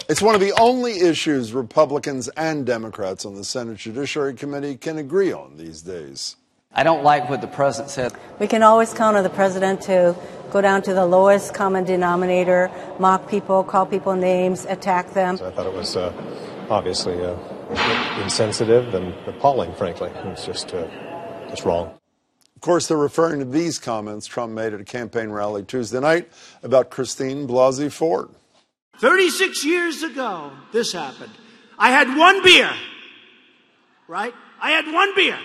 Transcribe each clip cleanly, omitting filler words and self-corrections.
It's one of the only issues Republicans and Democrats on the Senate Judiciary Committee can agree on these days. I don't like what the president said. We can always count on the president to go down to the lowest common denominator, mock people, call people names, attack them. I thought it was obviously insensitive and appalling, frankly. It's just wrong. Of course, they're referring to these comments Trump made at a campaign rally Tuesday night about Christine Blasey Ford. 36 years ago, this happened. I had one beer, right? I had one beer.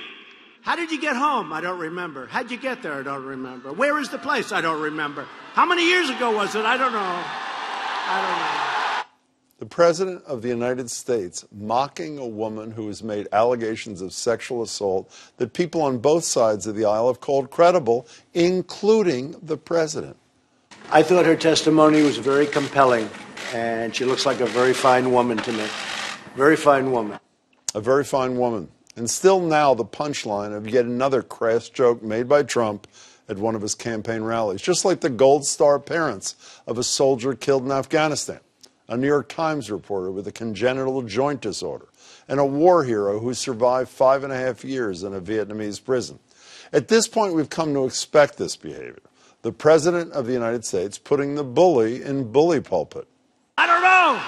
How did you get home? I don't remember. How'd you get there? I don't remember. Where is the place? I don't remember. How many years ago was it? I don't know. The President of the United States mocking a woman who has made allegations of sexual assault that people on both sides of the aisle have called credible, including the President. I thought her testimony was very compelling, and she looks like a very fine woman to me. Very fine woman. A very fine woman. And still now the punchline of yet another crass joke made by Trump at one of his campaign rallies, just like the Gold Star parents of a soldier killed in Afghanistan, a New York Times reporter with a congenital joint disorder, and a war hero who survived 5.5 years in a Vietnamese prison. At this point, we've come to expect this behavior. The President of the United States putting the bully in bully pulpit. I don't know.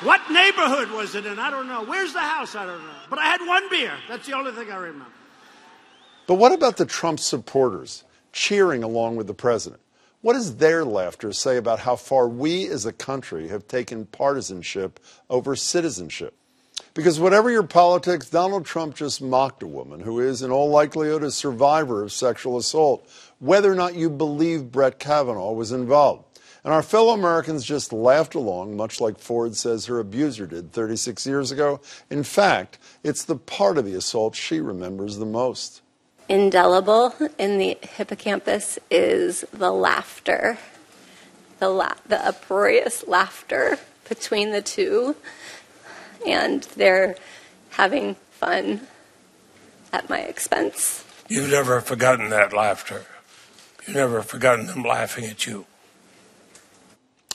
What neighborhood was it in? I don't know. Where's the house? I don't know. But I had one beer. That's the only thing I remember. But what about the Trump supporters cheering along with the president? What does their laughter say about how far we as a country have taken partisanship over citizenship? Because whatever your politics, Donald Trump just mocked a woman who is, in all likelihood, a survivor of sexual assault, whether or not you believe Brett Kavanaugh was involved. And our fellow Americans just laughed along, much like Ford says her abuser did 36 years ago. In fact, it's the part of the assault she remembers the most. Indelible in the hippocampus is the laughter, the uproarious laughter between the two, and they're having fun at my expense. You've never forgotten that laughter. You've never forgotten them laughing at you.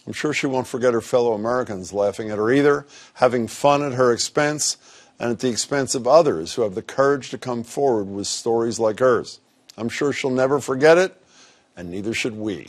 I'm sure she won't forget her fellow Americans laughing at her either, having fun at her expense, and at the expense of others who have the courage to come forward with stories like hers. I'm sure she'll never forget it, and neither should we.